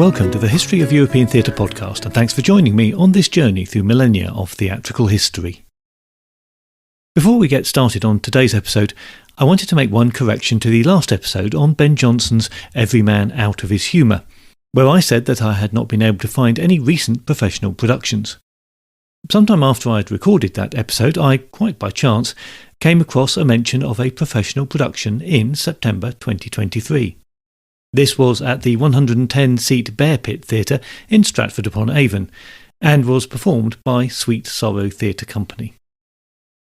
Welcome to the History of European Theatre podcast, and thanks for joining me on this journey through millennia of theatrical history. Before we get started on today's episode, I wanted to make one correction to the last episode on Ben Jonson's Every Man Out of His Humour, where I said that I had not been able to find any recent professional productions. Sometime after I had recorded that episode, I, quite by chance, came across a mention of a professional production in September 2023. This was at the 110-seat Bear Pit Theatre in Stratford-upon-Avon, and was performed by Sweet Sorrow Theatre Company.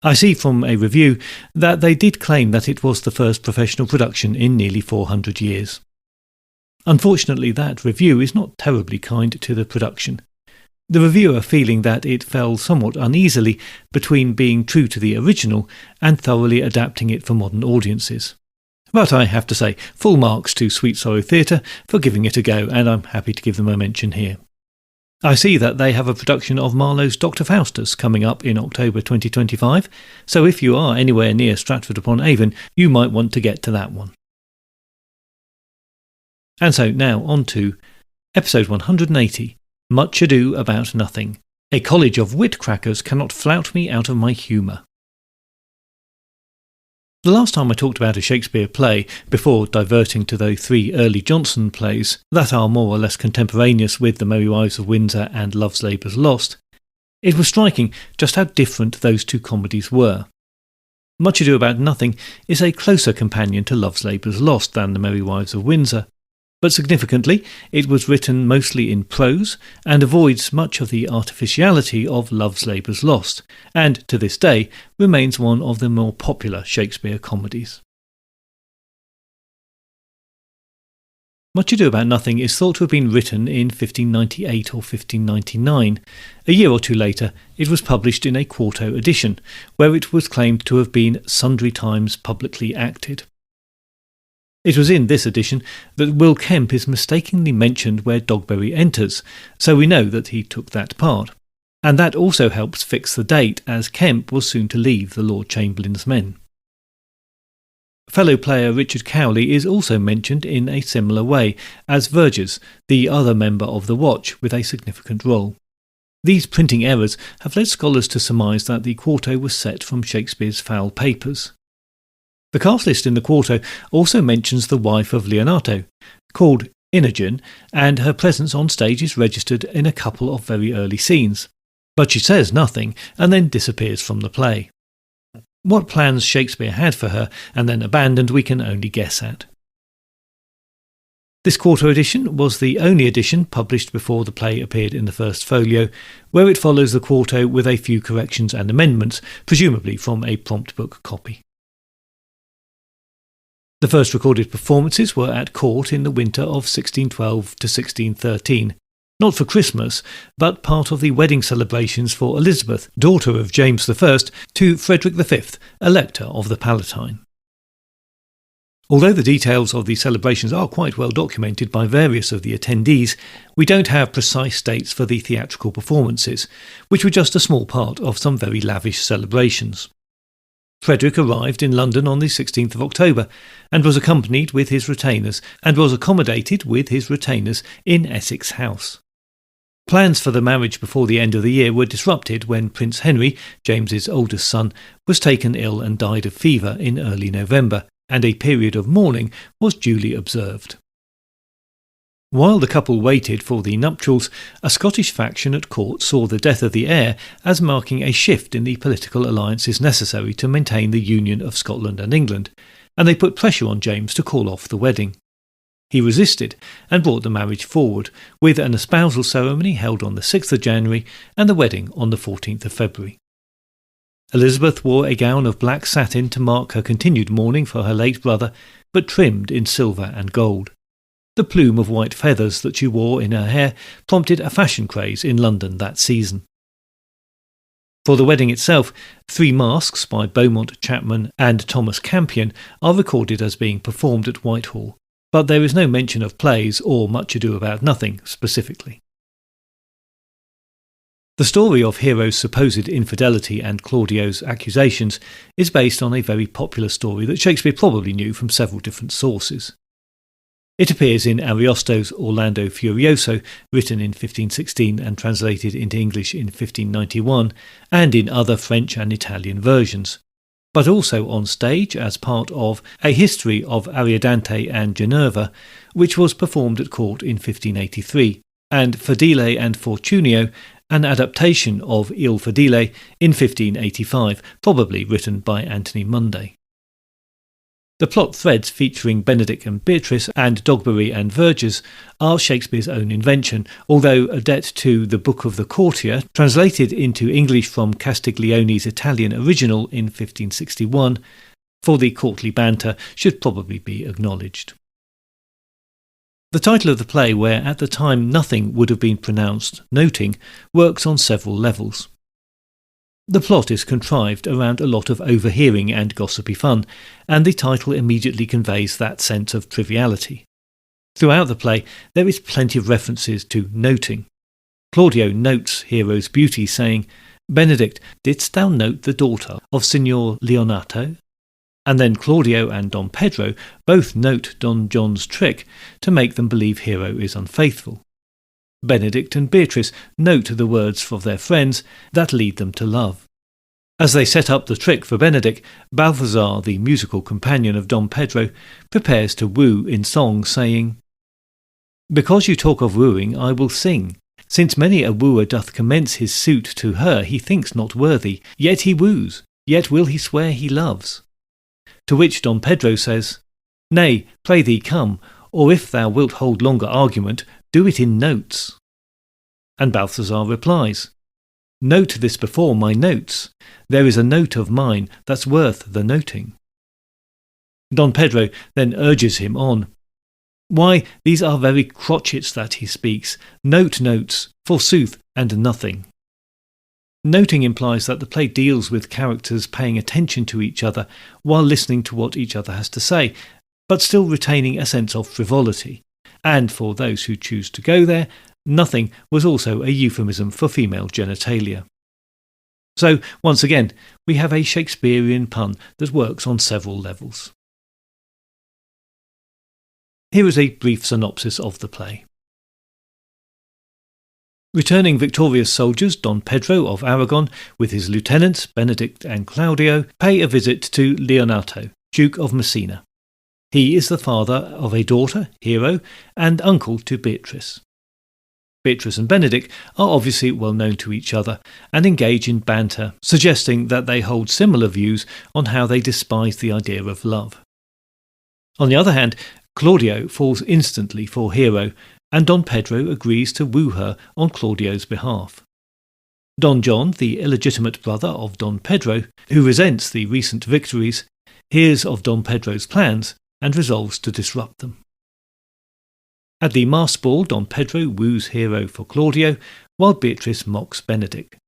I see from a review that they did claim that it was the first professional production in nearly 400 years. Unfortunately, that review is not terribly kind to the production, the reviewer feeling that it fell somewhat uneasily between being true to the original and thoroughly adapting it for modern audiences. But I have to say, full marks to Sweet Sorrow Theatre for giving it a go, and I'm happy to give them a mention here. I see that they have a production of Marlowe's Dr. Faustus coming up in October 2025, so if you are anywhere near Stratford-upon-Avon, you might want to get to that one. And so now on to episode 180, Much Ado About Nothing. A college of Wit-Crackers cannot flout me out of my humour. The last time I talked about a Shakespeare play, before diverting to those three early Jonson plays that are more or less contemporaneous with The Merry Wives of Windsor and Love's Labour's Lost, it was striking just how different those two comedies were. Much Ado About Nothing is a closer companion to Love's Labour's Lost than The Merry Wives of Windsor, but significantly it was written mostly in prose and avoids much of the artificiality of Love's Labour's Lost, and to this day remains one of the more popular Shakespeare comedies. Much Ado About Nothing is thought to have been written in 1598 or 1599. A year or two later it was published in a quarto edition, where it was claimed to have been sundry times publicly acted. It was in this edition that Will Kemp is mistakenly mentioned where Dogberry enters, so we know that he took that part. And that also helps fix the date, as Kemp was soon to leave the Lord Chamberlain's men. Fellow player Richard Cowley is also mentioned in a similar way, as Verges, the other member of the Watch, with a significant role. These printing errors have led scholars to surmise that the quarto was set from Shakespeare's foul papers. The cast list in the quarto also mentions the wife of Leonato, called Inogen, and her presence on stage is registered in a couple of very early scenes. But she says nothing, and then disappears from the play. What plans Shakespeare had for her, and then abandoned, we can only guess at. This quarto edition was the only edition published before the play appeared in the first folio, where it follows the quarto with a few corrections and amendments, presumably from a prompt book copy. The first recorded performances were at court in the winter of 1612 to 1613, not for Christmas, but part of the wedding celebrations for Elizabeth, daughter of James I, to Frederick V, Elector of the Palatine. Although the details of the celebrations are quite well documented by various of the attendees, we don't have precise dates for the theatrical performances, which were just a small part of some very lavish celebrations. Frederick arrived in London on the 16th of October and was accompanied with his retainers and was accommodated with his retainers in Essex House. Plans for the marriage before the end of the year were disrupted when Prince Henry, James's oldest son, was taken ill and died of fever in early November, and a period of mourning was duly observed. While the couple waited for the nuptials, a Scottish faction at court saw the death of the heir as marking a shift in the political alliances necessary to maintain the union of Scotland and England, and they put pressure on James to call off the wedding. He resisted and brought the marriage forward, with an espousal ceremony held on the 6th of January and the wedding on the 14th of February. Elizabeth wore a gown of black satin to mark her continued mourning for her late brother, but trimmed in silver and gold. The plume of white feathers that she wore in her hair prompted a fashion craze in London that season. For the wedding itself, 3 masks by Beaumont, Chapman and Thomas Campion are recorded as being performed at Whitehall, but there is no mention of plays or Much Ado About Nothing specifically. The story of Hero's supposed infidelity and Claudio's accusations is based on a very popular story that Shakespeare probably knew from several different sources. It appears in Ariosto's Orlando Furioso, written in 1516 and translated into English in 1591, and in other French and Italian versions, but also on stage as part of A History of Ariadante and Minerva, which was performed at court in 1583, and Fedele and Fortunio, an adaptation of Il Fedele in 1585, probably written by Anthony Munday. The plot threads featuring Benedick and Beatrice and Dogberry and Verges are Shakespeare's own invention, although a debt to The Book of the Courtier, translated into English from Castiglione's Italian original in 1561, for the courtly banter should probably be acknowledged. The title of the play, where at the time nothing would have been pronounced noting, works on several levels. The plot is contrived around a lot of overhearing and gossipy fun, and the title immediately conveys that sense of triviality. Throughout the play, there is plenty of references to noting. Claudio notes Hero's beauty, saying, "Benedict, didst thou note the daughter of Signor Leonato?" And then Claudio and Don Pedro both note Don John's trick to make them believe Hero is unfaithful. Benedict and Beatrice note the words of their friends that lead them to love. As they set up the trick for Benedick, Balthazar, the musical companion of Don Pedro, prepares to woo in song, saying, "Because you talk of wooing, I will sing. Since many a wooer doth commence his suit to her he thinks not worthy, yet he woos, yet will he swear he loves." To which Don Pedro says, "Nay, pray thee come, or if thou wilt hold longer argument, do it in notes." And Balthazar replies, "Note this before my notes. There is a note of mine that's worth the noting." Don Pedro then urges him on. "Why, these are very crotchets that he speaks. Notes, forsooth, and nothing." Noting implies that the play deals with characters paying attention to each other while listening to what each other has to say, but still retaining a sense of frivolity. And for those who choose to go there, nothing was also a euphemism for female genitalia. So, once again, we have a Shakespearean pun that works on several levels. Here is a brief synopsis of the play. Returning victorious soldiers, Don Pedro of Aragon, with his lieutenants, Benedict and Claudio, pay a visit to Leonato, Duke of Messina. He is the father of a daughter, Hero, and uncle to Beatrice. Beatrice and Benedick are obviously well known to each other and engage in banter, suggesting that they hold similar views on how they despise the idea of love. On the other hand, Claudio falls instantly for Hero, and Don Pedro agrees to woo her on Claudio's behalf. Don John, the illegitimate brother of Don Pedro, who resents the recent victories, hears of Don Pedro's plans and resolves to disrupt them. At the masked ball, Don Pedro woos Hero for Claudio, while Beatrice mocks Benedick.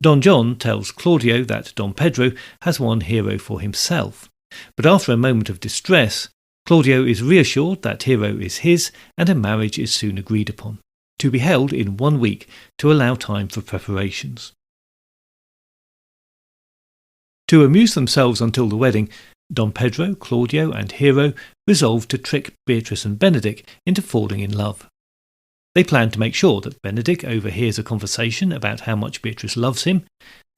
Don John tells Claudio that Don Pedro has won Hero for himself, but after a moment of distress, Claudio is reassured that Hero is his and a marriage is soon agreed upon, to be held in 1 week to allow time for preparations. To amuse themselves until the wedding, Don Pedro, Claudio and Hero resolve to trick Beatrice and Benedick into falling in love. They plan to make sure that Benedick overhears a conversation about how much Beatrice loves him,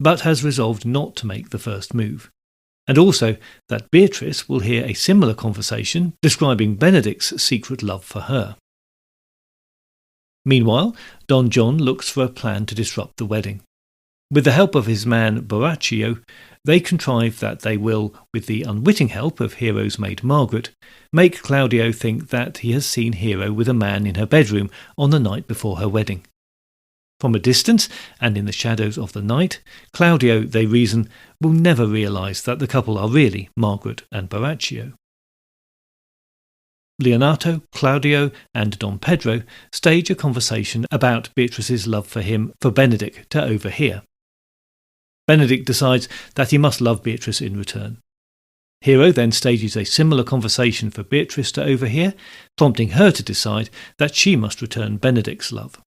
but has resolved not to make the first move, and also that Beatrice will hear a similar conversation describing Benedick's secret love for her. Meanwhile, Don John looks for a plan to disrupt the wedding. With the help of his man Borachio, they contrive that they will, with the unwitting help of Hero's maid Margaret, make Claudio think that he has seen Hero with a man in her bedroom on the night before her wedding. From a distance, and in the shadows of the night, Claudio, they reason, will never realise that the couple are really Margaret and Borachio. Leonato, Claudio and Don Pedro stage a conversation about Beatrice's love for him for Benedick to overhear. Benedick decides that he must love Beatrice in return. Hero then stages a similar conversation for Beatrice to overhear, prompting her to decide that she must return Benedick's love.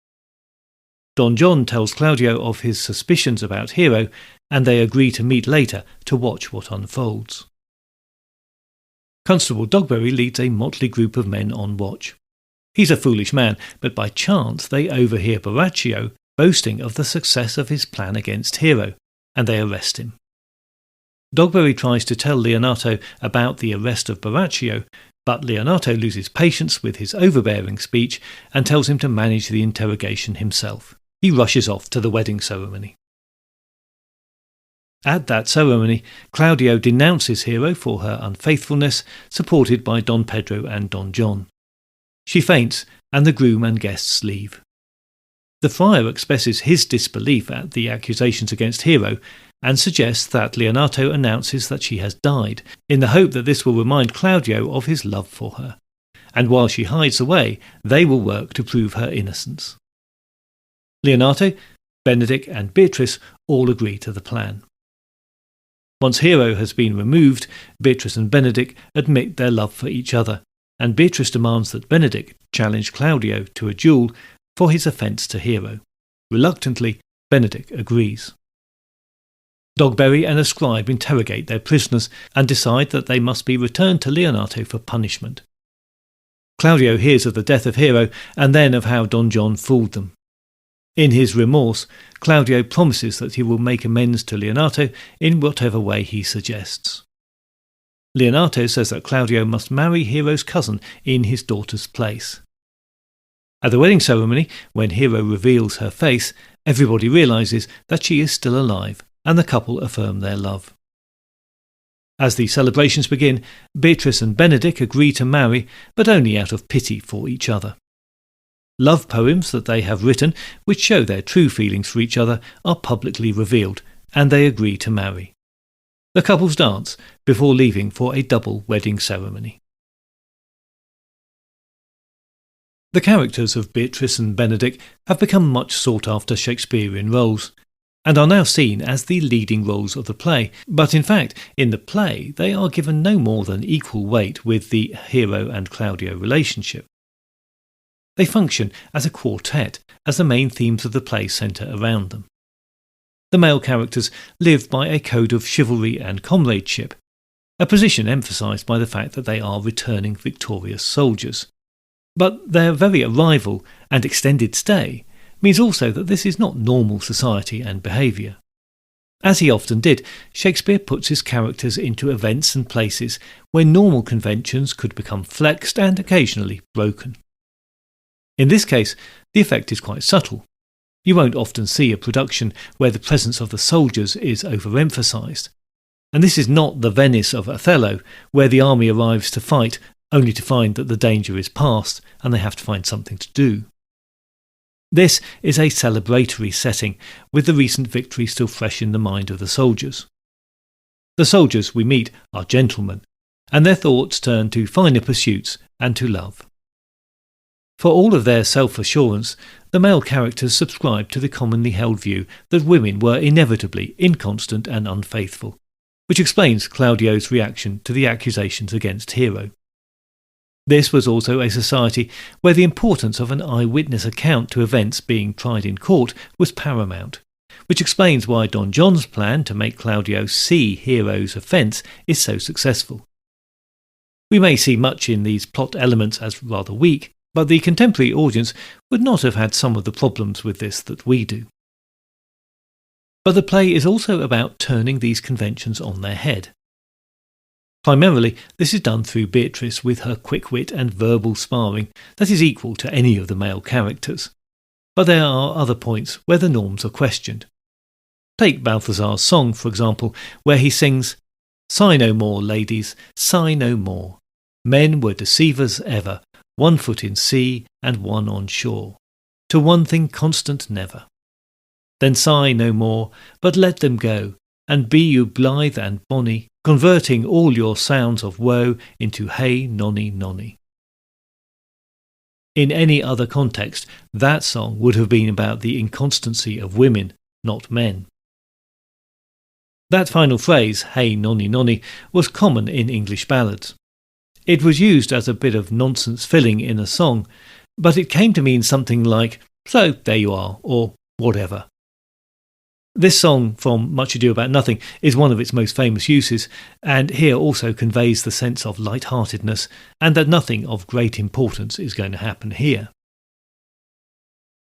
Don John tells Claudio of his suspicions about Hero, and they agree to meet later to watch what unfolds. Constable Dogberry leads a motley group of men on watch. He's a foolish man, but by chance they overhear Borachio boasting of the success of his plan against Hero, and they arrest him. Dogberry tries to tell Leonato about the arrest of Borachio, but Leonato loses patience with his overbearing speech and tells him to manage the interrogation himself. He rushes off to the wedding ceremony. At that ceremony, Claudio denounces Hero for her unfaithfulness, supported by Don Pedro and Don John. She faints, and the groom and guests leave. The friar expresses his disbelief at the accusations against Hero and suggests that Leonato announces that she has died, in the hope that this will remind Claudio of his love for her, and while she hides away, they will work to prove her innocence. Leonato, Benedick and Beatrice all agree to the plan. Once Hero has been removed, Beatrice and Benedick admit their love for each other, and Beatrice demands that Benedick challenge Claudio to a duel for his offence to Hero. Reluctantly, Benedick agrees. Dogberry and a scribe interrogate their prisoners and decide that they must be returned to Leonato for punishment. Claudio hears of the death of Hero and then of how Don John fooled them. In his remorse, Claudio promises that he will make amends to Leonato in whatever way he suggests. Leonato says that Claudio must marry Hero's cousin in his daughter's place. At the wedding ceremony, when Hero reveals her face, everybody realises that she is still alive, and the couple affirm their love. As the celebrations begin, Beatrice and Benedick agree to marry, but only out of pity for each other. Love poems that they have written, which show their true feelings for each other, are publicly revealed, and they agree to marry. The couples dance before leaving for a double wedding ceremony. The characters of Beatrice and Benedick have become much sought-after Shakespearean roles, and are now seen as the leading roles of the play, but in fact, in the play, they are given no more than equal weight with the Hero and Claudio relationship. They function as a quartet, as the main themes of the play centre around them. The male characters live by a code of chivalry and comradeship, a position emphasised by the fact that they are returning victorious soldiers. But their very arrival and extended stay means also that this is not normal society and behaviour. As he often did, Shakespeare puts his characters into events and places where normal conventions could become flexed and occasionally broken. In this case, the effect is quite subtle. You won't often see a production where the presence of the soldiers is overemphasised. And this is not the Venice of Othello, where the army arrives to fight only to find that the danger is past and they have to find something to do. This is a celebratory setting, with the recent victory still fresh in the mind of the soldiers. The soldiers we meet are gentlemen, and their thoughts turn to finer pursuits and to love. For all of their self-assurance, the male characters subscribe to the commonly held view that women were inevitably inconstant and unfaithful, which explains Claudio's reaction to the accusations against Hero. This was also a society where the importance of an eyewitness account to events being tried in court was paramount, which explains why Don John's plan to make Claudio see Hero's offence is so successful. We may see much in these plot elements as rather weak, but the contemporary audience would not have had some of the problems with this that we do. But the play is also about turning these conventions on their head. Primarily, this is done through Beatrice with her quick wit and verbal sparring that is equal to any of the male characters. But there are other points where the norms are questioned. Take Balthazar's song, for example, where he sings, "Sigh no more, ladies, sigh no more. Men were deceivers ever, 1 foot in sea and 1 on shore. To one thing constant never. Then sigh no more, but let them go, and be you blithe and bonny, converting all your sounds of woe into hey nonny nonny." In any other context, that song would have been about the inconstancy of women, not men. That final phrase, hey nonny nonny, was common in English ballads. It was used as a bit of nonsense filling in a song, but it came to mean something like, "So there you are," or whatever. This song from Much Ado About Nothing is one of its most famous uses, and here also conveys the sense of light-heartedness and that nothing of great importance is going to happen here.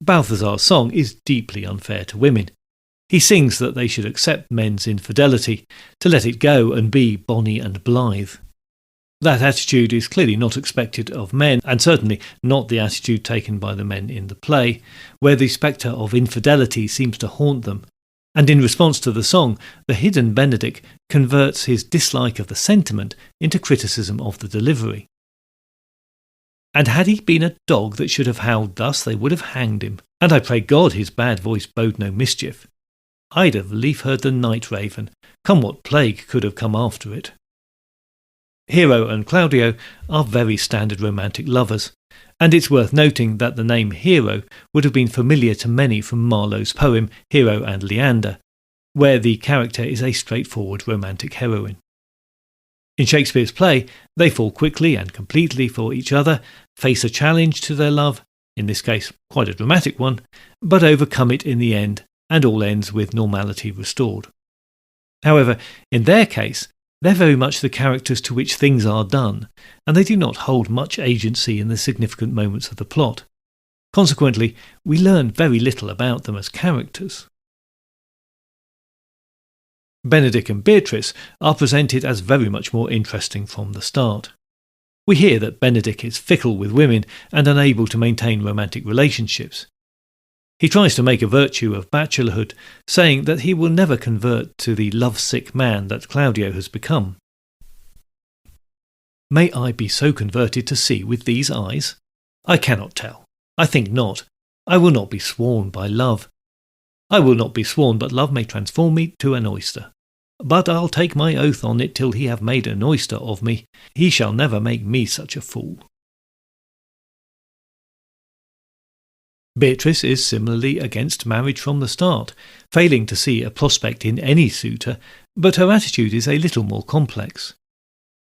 Balthazar's song is deeply unfair to women. He sings that they should accept men's infidelity, to let it go and be bonny and blithe. That attitude is clearly not expected of men, and certainly not the attitude taken by the men in the play, where the spectre of infidelity seems to haunt them. And in response to the song, the hidden Benedick converts his dislike of the sentiment into criticism of the delivery. And had he been a dog that should have howled thus, they would have hanged him, and I pray God his bad voice bode no mischief. I'd have lief heard the night raven, come what plague could have come after it. Hero and Claudio are very standard romantic lovers, and it's worth noting that the name Hero would have been familiar to many from Marlowe's poem Hero and Leander, where the character is a straightforward romantic heroine. In Shakespeare's play, they fall quickly and completely for each other, face a challenge to their love, in this case quite a dramatic one, but overcome it in the end, and all ends with normality restored. However, in their case, they're very much the characters to which things are done, and they do not hold much agency in the significant moments of the plot. Consequently, we learn very little about them as characters. Benedick and Beatrice are presented as very much more interesting from the start. We hear that Benedick is fickle with women and unable to maintain romantic relationships. He tries to make a virtue of bachelorhood, saying that he will never convert to the love-sick man that Claudio has become. May I be so converted to see with these eyes? I cannot tell. I think not. I will not be sworn by love. I will not be sworn, but love may transform me to an oyster. But I'll take my oath on it till he have made an oyster of me. He shall never make me such a fool. Beatrice is similarly against marriage from the start, failing to see a prospect in any suitor, but her attitude is a little more complex.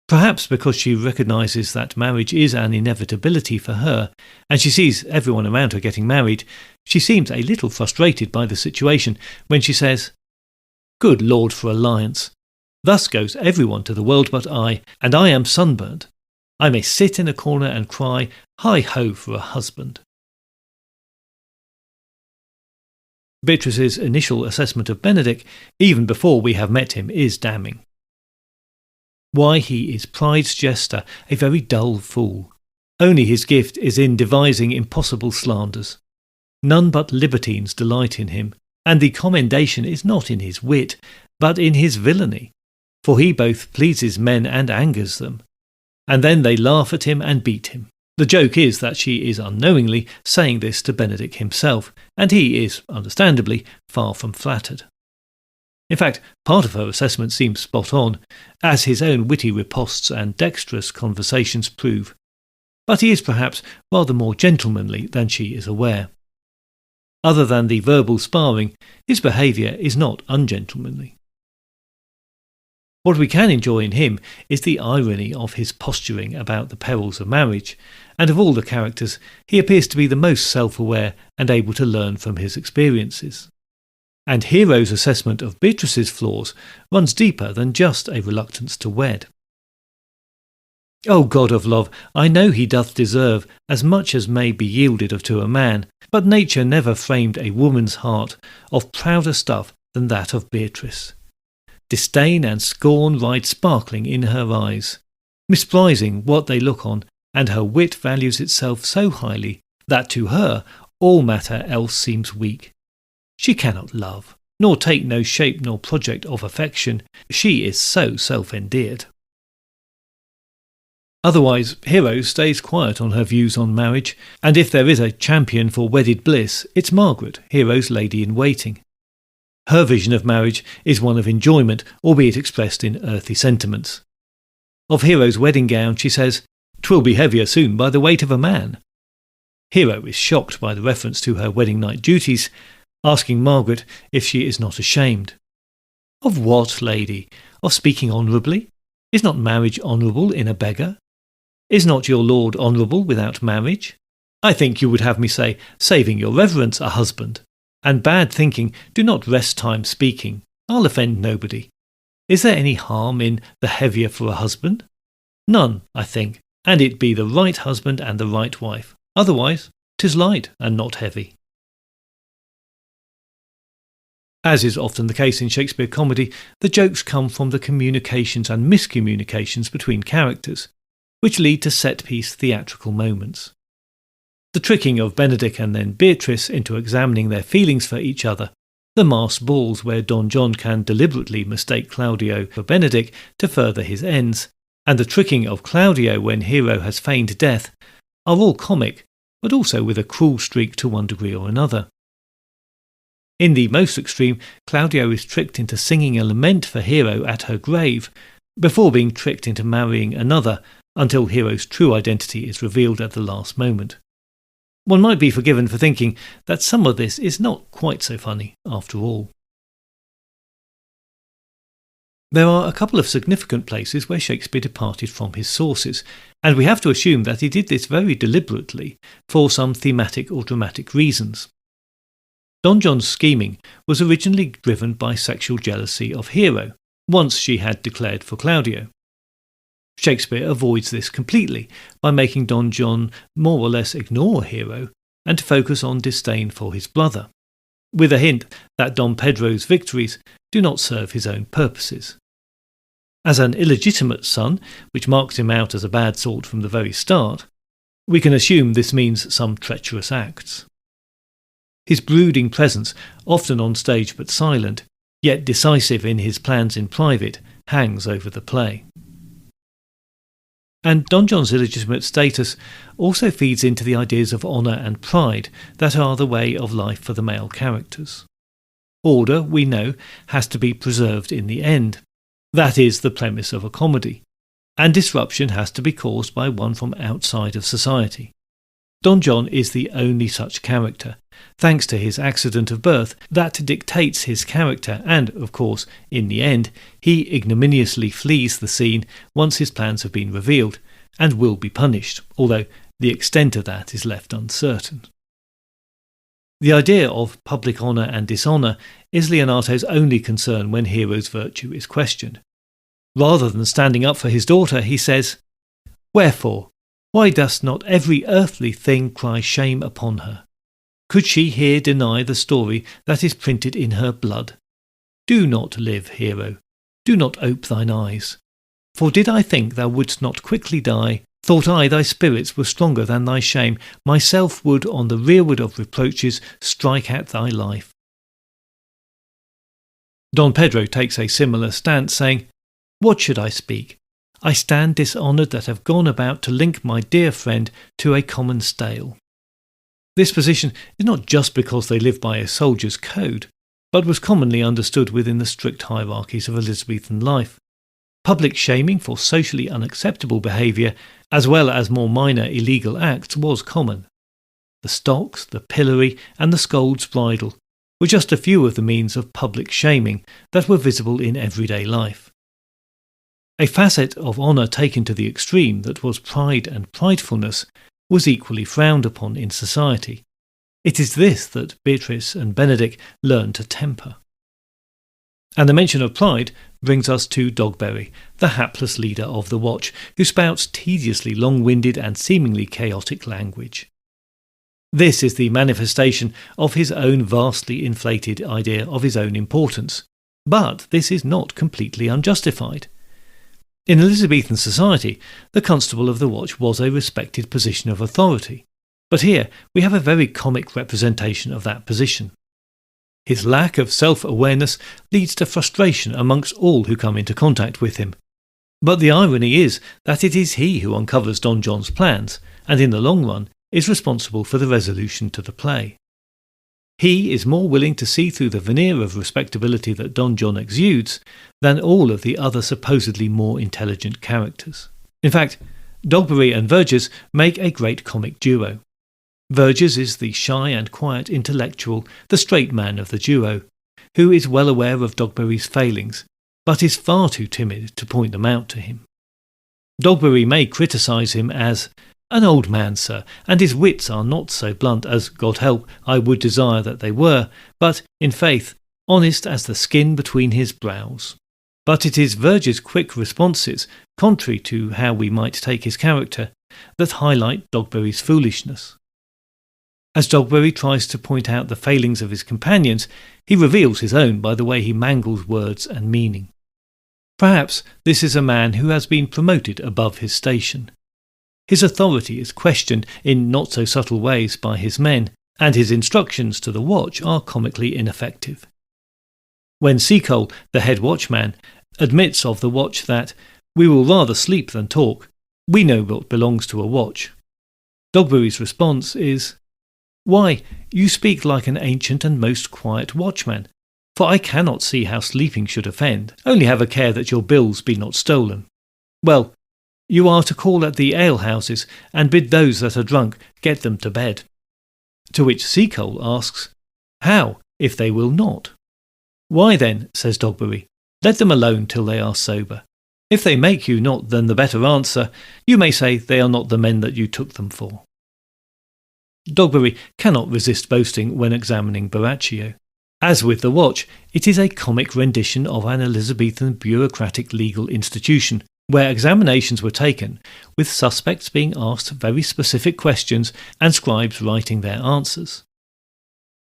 Perhaps because she recognises that marriage is an inevitability for her, and she sees everyone around her getting married, she seems a little frustrated by the situation when she says, "Good Lord for alliance! Thus goes everyone to the world but I, and I am sunburnt. I may sit in a corner and cry, hi-ho for a husband." Beatrice's initial assessment of Benedick, even before we have met him, is damning. Why, he is pride's jester, a very dull fool. Only his gift is in devising impossible slanders. None but libertines delight in him, and the commendation is not in his wit, but in his villainy, for he both pleases men and angers them. And then they laugh at him and beat him. The joke is that she is unknowingly saying this to Benedick himself, and he is, understandably, far from flattered. In fact, part of her assessment seems spot on, as his own witty riposts and dexterous conversations prove. But he is perhaps rather more gentlemanly than she is aware. Other than the verbal sparring, his behaviour is not ungentlemanly. What we can enjoy in him is the irony of his posturing about the perils of marriage, and of all the characters, he appears to be the most self-aware and able to learn from his experiences. And Hero's assessment of Beatrice's flaws runs deeper than just a reluctance to wed. O God of love, I know he doth deserve as much as may be yielded of to a man, but nature never framed a woman's heart of prouder stuff than that of Beatrice. Disdain and scorn ride sparkling in her eyes, misprizing what they look on, and her wit values itself so highly that to her all matter else seems weak. She cannot love, nor take no shape nor project of affection. She is so self-endeared. Otherwise, Hero stays quiet on her views on marriage, and if there is a champion for wedded bliss, it's Margaret, Hero's lady-in-waiting. Her vision of marriage is one of enjoyment, albeit expressed in earthy sentiments. Of Hero's wedding gown she says, "'Twill be heavier soon by the weight of a man." Hero is shocked by the reference to her wedding night duties, asking Margaret if she is not ashamed. "Of what, lady? Of speaking honourably? Is not marriage honourable in a beggar? Is not your lord honourable without marriage? I think you would have me say, saving your reverence, a husband. And bad thinking do not rest time speaking. I'll offend nobody. Is there any harm in the heavier for a husband? None, I think, and it be the right husband and the right wife. Otherwise, 'tis light and not heavy. As is often the case in Shakespeare comedy, the jokes come from the communications and miscommunications between characters, which lead to set-piece theatrical moments. The tricking of Benedick and then Beatrice into examining their feelings for each other, the masked balls where Don John can deliberately mistake Claudio for Benedick to further his ends, and the tricking of Claudio when Hero has feigned death, are all comic, but also with a cruel streak to one degree or another. In the most extreme, Claudio is tricked into singing a lament for Hero at her grave, before being tricked into marrying another until Hero's true identity is revealed at the last moment. One might be forgiven for thinking that some of this is not quite so funny after all. There are a couple of significant places where Shakespeare departed from his sources, and we have to assume that he did this very deliberately for some thematic or dramatic reasons. Don John's scheming was originally driven by sexual jealousy of Hero, once she had declared for Claudio. Shakespeare avoids this completely by making Don John more or less ignore Hero and focus on disdain for his brother, with a hint that Don Pedro's victories do not serve his own purposes. As an illegitimate son, which marks him out as a bad sort from the very start, we can assume this means some treacherous acts. His brooding presence, often on stage but silent, yet decisive in his plans in private, hangs over the play. And Don John's illegitimate status also feeds into the ideas of honour and pride that are the way of life for the male characters. Order, we know, has to be preserved in the end. That is the premise of a comedy. And disruption has to be caused by one from outside of society. Don John is the only such character, thanks to his accident of birth, that dictates his character and, of course, in the end, he ignominiously flees the scene once his plans have been revealed, and will be punished, although the extent of that is left uncertain. The idea of public honour and dishonour is Leonato's only concern when Hero's virtue is questioned. Rather than standing up for his daughter, he says, "Wherefore? Why does not every earthly thing cry shame upon her? Could she here deny the story that is printed in her blood? Do not live, Hero, do not ope thine eyes. For did I think thou wouldst not quickly die, thought I thy spirits were stronger than thy shame, myself would on the rearward of reproaches strike at thy life." Don Pedro takes a similar stance, saying, "What should I speak? I stand dishonoured that have gone about to link my dear friend to a common stale." This position is not just because they live by a soldier's code, but was commonly understood within the strict hierarchies of Elizabethan life. Public shaming for socially unacceptable behaviour, as well as more minor illegal acts, was common. The stocks, the pillory, and the scold's bridle were just a few of the means of public shaming that were visible in everyday life. A facet of honour taken to the extreme that was pride and pridefulness was equally frowned upon in society. It is this that Beatrice and Benedick learn to temper. And the mention of pride brings us to Dogberry, the hapless leader of the watch, who spouts tediously long-winded and seemingly chaotic language. This is the manifestation of his own vastly inflated idea of his own importance, but this is not completely unjustified. In Elizabethan society, the constable of the watch was a respected position of authority, but here we have a very comic representation of that position. His lack of self-awareness leads to frustration amongst all who come into contact with him. But the irony is that it is he who uncovers Don John's plans, and in the long run is responsible for the resolution to the play. He is more willing to see through the veneer of respectability that Don John exudes than all of the other supposedly more intelligent characters. In fact, Dogberry and Verges make a great comic duo. Verges is the shy and quiet intellectual, the straight man of the duo, who is well aware of Dogberry's failings, but is far too timid to point them out to him. Dogberry may criticise him as An old man, sir, and his wits are not so blunt as, God help, I would desire that they were, but, in faith, honest as the skin between his brows. But it is Verge's quick responses, contrary to how we might take his character, that highlight Dogberry's foolishness. As Dogberry tries to point out the failings of his companions, he reveals his own by the way he mangles words and meaning. Perhaps this is a man who has been promoted above his station. His authority is questioned in not so subtle ways by his men, and his instructions to the watch are comically ineffective. When Seacole, the head watchman, admits of the watch that "we will rather sleep than talk, we know what belongs to a watch," Dogberry's response is, "Why, you speak like an ancient and most quiet watchman, for I cannot see how sleeping should offend, only have a care that your bills be not stolen. Well, you are to call at the alehouses, and bid those that are drunk get them to bed." To which Seacole asks, "How, if they will not?" "Why then," says Dogberry, "let them alone till they are sober. If they make you not then the better answer, you may say they are not the men that you took them for." Dogberry cannot resist boasting when examining Borachio. As with the watch, it is a comic rendition of an Elizabethan bureaucratic legal institution, where examinations were taken, with suspects being asked very specific questions and scribes writing their answers.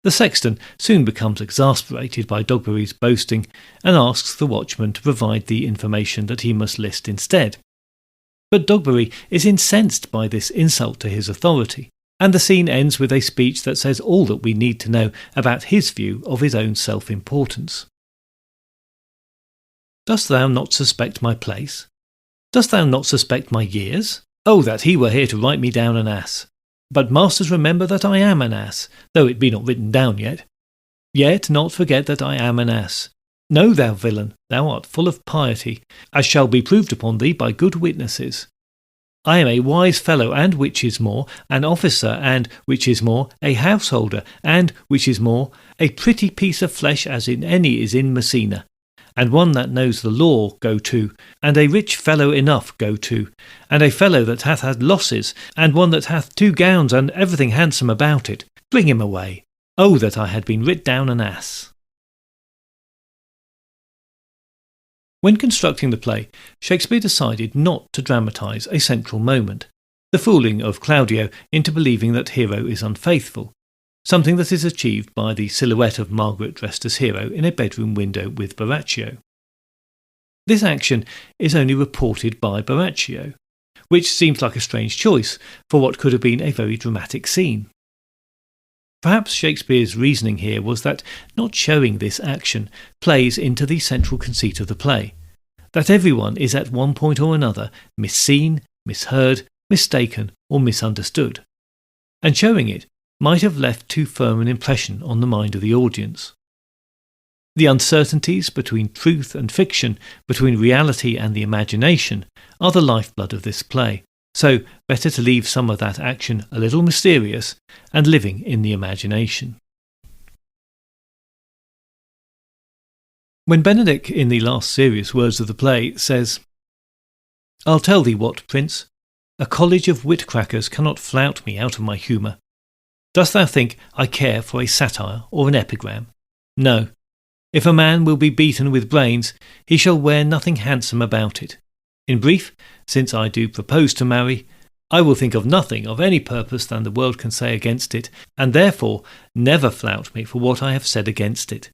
The sexton soon becomes exasperated by Dogberry's boasting and asks the watchman to provide the information that he must list instead. But Dogberry is incensed by this insult to his authority, and the scene ends with a speech that says all that we need to know about his view of his own self-importance. "Dost thou not suspect my place? Dost thou not suspect my years? Oh, that he were here to write me down an ass! But masters, remember that I am an ass, though it be not written down yet. Yet not forget that I am an ass. Know, thou villain, thou art full of piety, as shall be proved upon thee by good witnesses. I am a wise fellow, and which is more, an officer, and which is more, a householder, and which is more, a pretty piece of flesh as in any is in Messina, and one that knows the law go to, and a rich fellow enough go to, and a fellow that hath had losses, and one that hath 2 gowns and everything handsome about it. Bring him away. Oh, that I had been writ down an ass." When constructing the play, Shakespeare decided not to dramatize a central moment, the fooling of Claudio into believing that Hero is unfaithful, something that is achieved by the silhouette of Margaret dressed as Hero in a bedroom window with Borachio. This action is only reported by Borachio, which seems like a strange choice for what could have been a very dramatic scene. Perhaps Shakespeare's reasoning here was that not showing this action plays into the central conceit of the play, that everyone is at one point or another misseen, misheard, mistaken or misunderstood, and showing it might have left too firm an impression on the mind of the audience. The uncertainties between truth and fiction, between reality and the imagination, are the lifeblood of this play. So, better to leave some of that action a little mysterious and living in the imagination. When Benedick, in the last serious words of the play, says, "I'll tell thee what, Prince, a college of Wit-Crackers cannot flout me out of my humour. Dost thou think I care for a satire or an epigram? No. If a man will be beaten with brains, he shall wear nothing handsome about it. In brief, since I do propose to marry, I will think of nothing of any purpose than the world can say against it, and therefore never flout me for what I have said against it.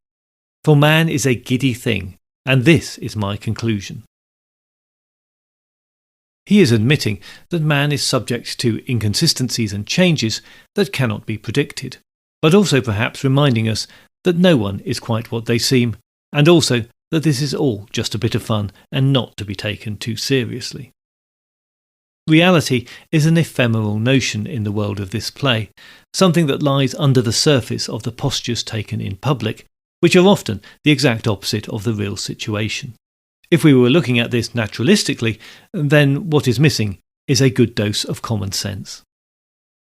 For man is a giddy thing, and this is my conclusion." He is admitting that man is subject to inconsistencies and changes that cannot be predicted, but also perhaps reminding us that no one is quite what they seem, and also that this is all just a bit of fun and not to be taken too seriously. Reality is an ephemeral notion in the world of this play, something that lies under the surface of the postures taken in public, which are often the exact opposite of the real situation. If we were looking at this naturalistically, then what is missing is a good dose of common sense.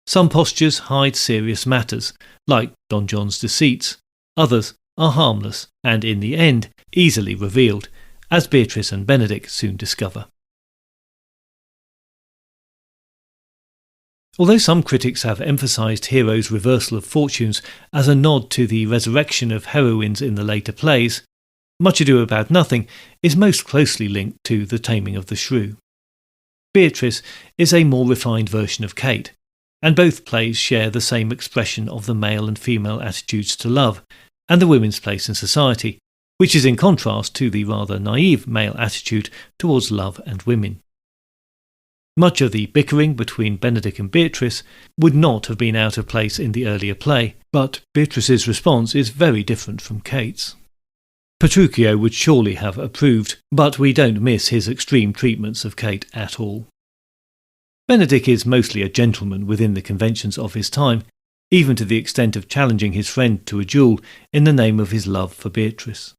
Some postures hide serious matters, like Don John's deceits. Others are harmless and, in the end, easily revealed, as Beatrice and Benedick soon discover. Although some critics have emphasised Hero's reversal of fortunes as a nod to the resurrection of heroines in the later plays, Much Ado About Nothing is most closely linked to The Taming of the Shrew. Beatrice is a more refined version of Kate, and both plays share the same expression of the male and female attitudes to love and the women's place in society, which is in contrast to the rather naive male attitude towards love and women. Much of the bickering between Benedick and Beatrice would not have been out of place in the earlier play, but Beatrice's response is very different from Kate's. Petruchio would surely have approved, but we don't miss his extreme treatments of Kate at all. Benedick is mostly a gentleman within the conventions of his time, even to the extent of challenging his friend to a duel in the name of his love for Beatrice.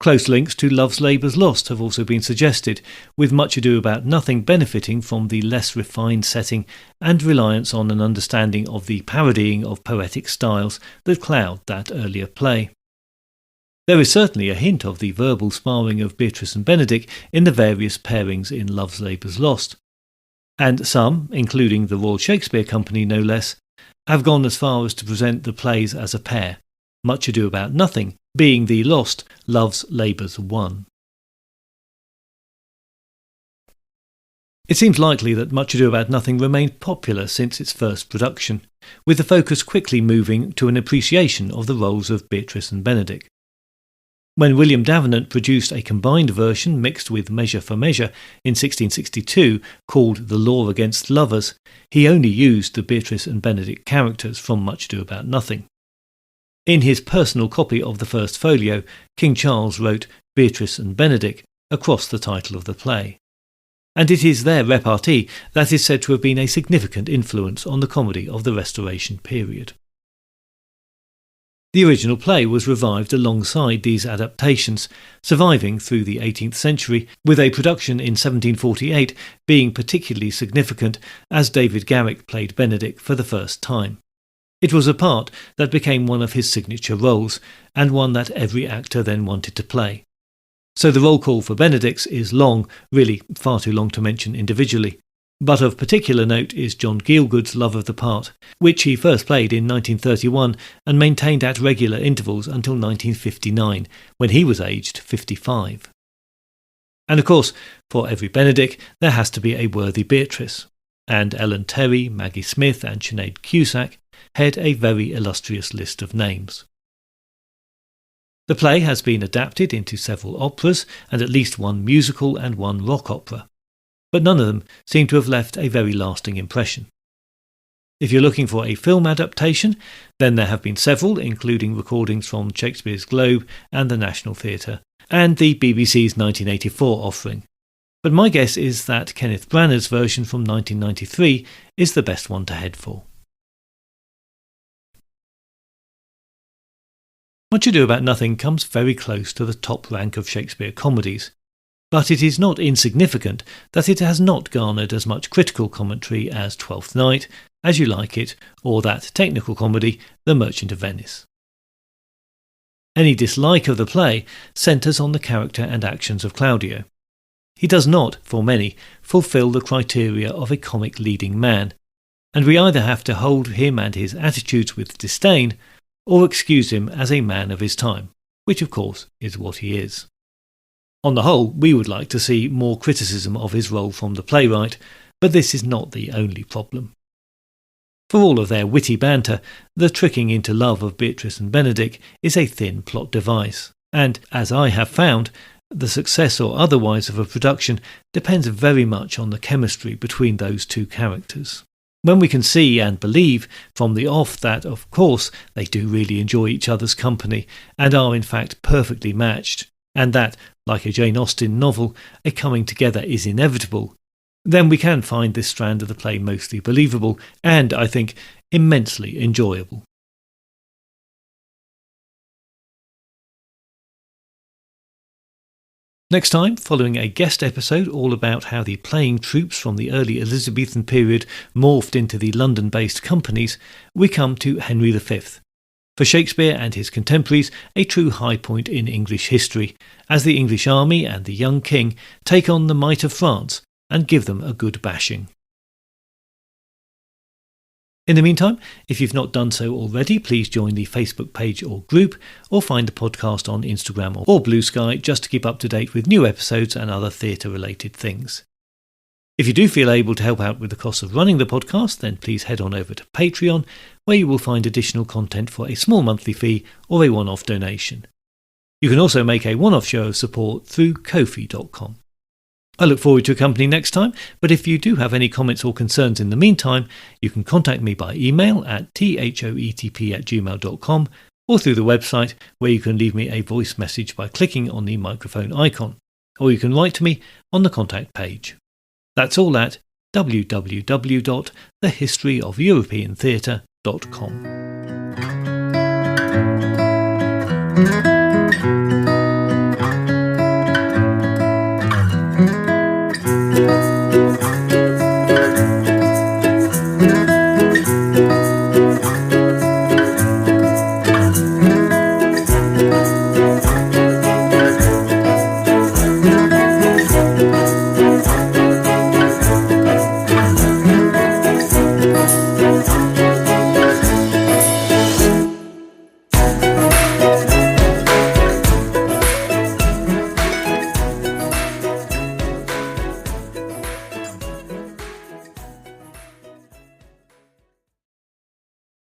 Close links to Love's Labour's Lost have also been suggested, with Much Ado About Nothing benefiting from the less refined setting and reliance on an understanding of the parodying of poetic styles that cloud that earlier play. There is certainly a hint of the verbal sparring of Beatrice and Benedick in the various pairings in Love's Labour's Lost, and some, including the Royal Shakespeare Company no less, have gone as far as to present the plays as a pair, Much Ado About Nothing being the lost Love's Labour's Won. It seems likely that Much Ado About Nothing remained popular since its first production, with the focus quickly moving to an appreciation of the roles of Beatrice and Benedick. When William Davenant produced a combined version mixed with Measure for Measure in 1662 called The Law Against Lovers, he only used the Beatrice and Benedick characters from Much Ado About Nothing. In his personal copy of the first folio, King Charles wrote Beatrice and Benedick across the title of the play, and it is their repartee that is said to have been a significant influence on the comedy of the Restoration period. The original play was revived alongside these adaptations, surviving through the 18th century, with a production in 1748 being particularly significant as David Garrick played Benedick for the first time. It was a part that became one of his signature roles, and one that every actor then wanted to play. So the roll call for Benedick's is long, really far too long to mention individually, but of particular note is John Gielgud's love of the part, which he first played in 1931 and maintained at regular intervals until 1959, when he was aged 55. And of course, for every Benedick, there has to be a worthy Beatrice, and Ellen Terry, Maggie Smith and Sinead Cusack head a very illustrious list of names. The play has been adapted into several operas and at least one musical and one rock opera, but none of them seem to have left a very lasting impression. If you're looking for a film adaptation, then there have been several, including recordings from Shakespeare's Globe and the National Theatre, and the BBC's 1984 offering. But my guess is that Kenneth Branagh's version from 1993 is the best one to head for. Much Ado About Nothing comes very close to the top rank of Shakespeare comedies, but it is not insignificant that it has not garnered as much critical commentary as Twelfth Night, As You Like It, or that technical comedy, The Merchant of Venice. Any dislike of the play centres on the character and actions of Claudio. He does not, for many, fulfil the criteria of a comic leading man, and we either have to hold him and his attitudes with disdain, or excuse him as a man of his time, which of course is what he is. On the whole, we would like to see more criticism of his role from the playwright, but this is not the only problem. For all of their witty banter, the tricking into love of Beatrice and Benedick is a thin plot device, and, as I have found, the success or otherwise of a production depends very much on the chemistry between those two characters. When we can see and believe from the off that, of course, they do really enjoy each other's company and are in fact perfectly matched, and that, like a Jane Austen novel, a coming together is inevitable, then we can find this strand of the play mostly believable and, I think, immensely enjoyable. Next time, following a guest episode all about how the playing troupes from the early Elizabethan period morphed into the London-based companies, we come to Henry V. For Shakespeare and his contemporaries, a true high point in English history, as the English army and the young king take on the might of France and give them a good bashing. In the meantime, if you've not done so already, please join the Facebook page or group, or find the podcast on Instagram or Blue Sky just to keep up to date with new episodes and other theatre-related things. If you do feel able to help out with the cost of running the podcast, then please head on over to Patreon, where you will find additional content for a small monthly fee or a one-off donation. You can also make a one-off show of support through Ko-fi.com. I look forward to your company next time, but if you do have any comments or concerns in the meantime, you can contact me by email at thoetp@gmail.com or through the website, where you can leave me a voice message by clicking on the microphone icon, or you can write to me on the contact page. That's all at www.thehistoryofeuropeantheatre.com.